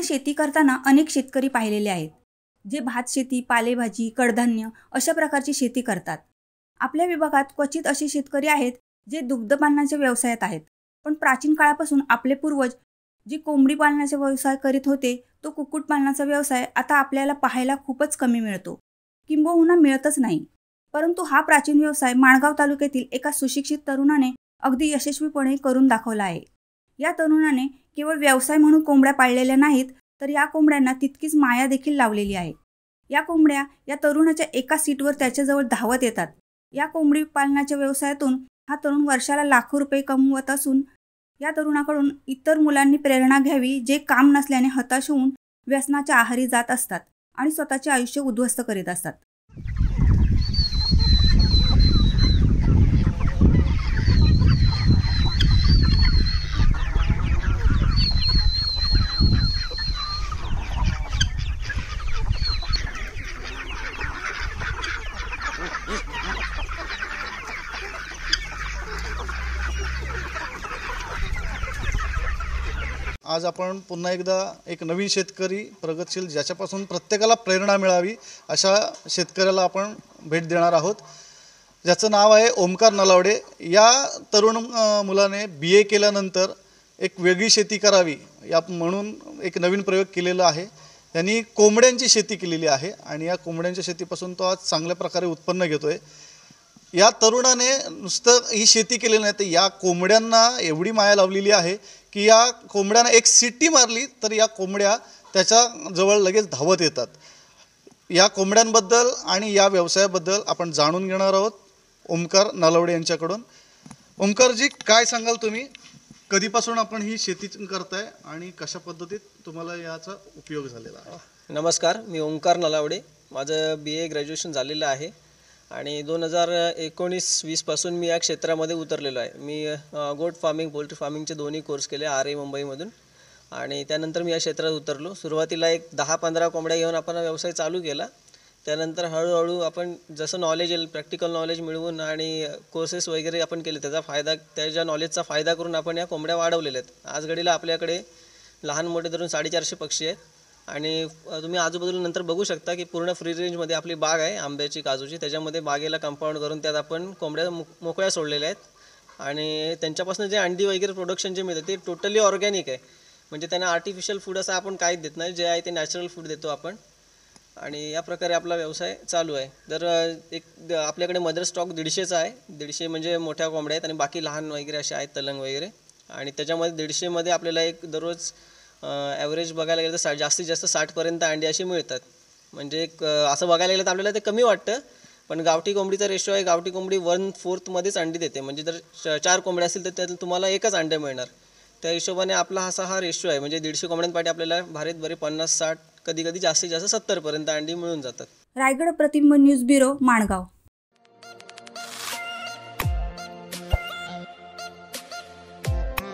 आपण शेती करताना अनेक शेतकरी पाहिलेले आहेत, जे भात शेती, पालेभाजी, कडधान्य अशा प्रकारची शेती करतात. आपल्या विभागात क्वचित असे शेतकरी आहेत, जे दुग्धपालनाच्या व्यवसायात आहेत. पण प्राचीन काळापासून आपले पूर्वज जे कोंबडी पालनाचा व्यवसाय करीत होते, तो कुक्कुटपालनाचा व्यवसाय आता आपल्याला पाहायला खूपच कमी मिळतो, किंबहुना मिळतच नाही. परंतु हा प्राचीन व्यवसाय माणगाव तालुक्यातील एका सुशिक्षित तरुणाने अगदी यशस्वीपणे करून दाखवला आहे. या तरुणाने केवळ व्यवसाय म्हणून कोंबड्या पाळलेल्या नाहीत, तर या कोंबड्यांना तितकीच माया देखील लावलेली आहे. या कोंबड्या या तरुणाच्या एका सीटवर त्याच्याजवळ धावत येतात. या कोंबडी पालनाच्या व्यवसायातून हा तरुण वर्षाला लाखो रुपये कमवत असून या तरुणाकडून इतर मुलांनी प्रेरणा घ्यावी, जे काम नसल्याने हताश होऊन व्यसनाच्या आहारी जात असतात आणि स्वतःचे आयुष्य उद्ध्वस्त करीत असतात. आज आपण पुन्हा एकदा एक नवीन शेतकरी प्रगतशील ज्याच्यापासून प्रत्येकाला प्रेरणा मिळावी अशा शेतकऱ्याला आपण भेट देणार आहोत, ज्याचं नाव आहे ओमकार नलावडे. या तरुण मुलाने BA केल्यानंतर एक वेगळी शेती करावी या म्हणून एक नवीन प्रयोग केलेला आहे. त्यांनी कोंबड्यांची शेती केलेली आहे आणि या कोंबड्यांच्या शेतीपासून तो आज चांगल्या प्रकारे उत्पन्न घेतोय. या तरुणाने नुसतं ही शेती केलेली नाही, तर या कोंबड्यांना एवढी माया लावलेली आहे की या कोंबड्यांना एक सिटी मारली तर या कोंबड्या त्याच्या जवळ लगेच धावत येतात. या कोंबड्यांबद्दल आणि या व्यवसायाबद्दल आपण जाणून घेणार आहोत ओमकार नलावडे यांच्याकडून. ओमकारजी, काय सांगाल तुम्ही, कधीपासून आपण ही शेती करताय आणि कशा पद्धतीत तुम्हाला याचा उपयोग झालेला आहे? नमस्कार, मी ओमकार नलावडे. माझं BA ग्रॅज्युएशन झालेलं आहे आणि 2019-20 पासून मी या क्षेत्रामध्ये उतरलेलो आहे. मी गोट फार्मिंग, पोल्ट्री फार्मिंगचे दोन्ही कोर्स केले RA मुंबईमधून आणि त्यानंतर मी या क्षेत्रात उतरलो. सुरुवातीला एक 10-15 कोंबड्या घेऊन आपण व्यवसाय चालू केला. त्यानंतर हळूहळू आपण जसं नॉलेज येईल, प्रॅक्टिकल नॉलेज मिळवून आणि कोर्सेस वगैरे आपण केले, त्याच्या नॉलेजचा फायदा करून आपण या कोंबड्या वाढवलेल्या आहेत. आज घडीला आपल्याकडे लहान मोठे धरून 450 पक्षी आहेत आणि तुम्ही आजूबाजूला नंतर बघू शकता की पूर्ण फ्री रेंजमध्ये आपली बाग आहे आंब्याची, काजूची. त्याच्यामध्ये बागेला कंपाऊंड करून त्यात आपण कोंबड्या मोकळ्या सोडलेल्या आहेत आणि त्यांच्यापासून जे अंडी वगैरे प्रोडक्शन जे मिळतं ते टोटली ऑर्गॅनिक आहे. म्हणजे त्यांना आर्टिफिशियल फूड असं आपण काहीच देत नाही, जे आहे ते नॅचरल फूड देतो आपण आणि या प्रकारे आपला व्यवसाय चालू आहे. तर एक आपल्याकडे मदर स्टॉक 150चा आहे. 150 म्हणजे मोठ्या कोंबड्या आहेत आणि बाकी लहान वगैरे असे आहेत, तलंग वगैरे. आणि त्याच्यामध्ये 150मध्ये आपल्याला एक दररोज ॲव्हरेज बघायला गेलं तर जास्तीत जास्त 60पर्यंत अंडी अशी मिळतात. म्हणजे एक असं बघायला गेलं तर आपल्याला ते कमी वाटतं, पण गावठी कोंबडीचा रेशो आहे. गावठी कोंबडी 1/4मध्येच अंडी देते. म्हणजे जर 4 कोंबड्या असतील तर त्यात तुम्हाला एकच अंडे मिळणार. त्या हिशोबाने आपला हा रेशो आहे. म्हणजे 150 कोंबड्यांपाठी आपल्याला भारीत बरे 50-60, कधी कधी जास्तीत जास्त 70पर्यंत अंडी मिळून जातात. रायगड प्रतिबिंब न्यूज ब्युरो, माणगाव.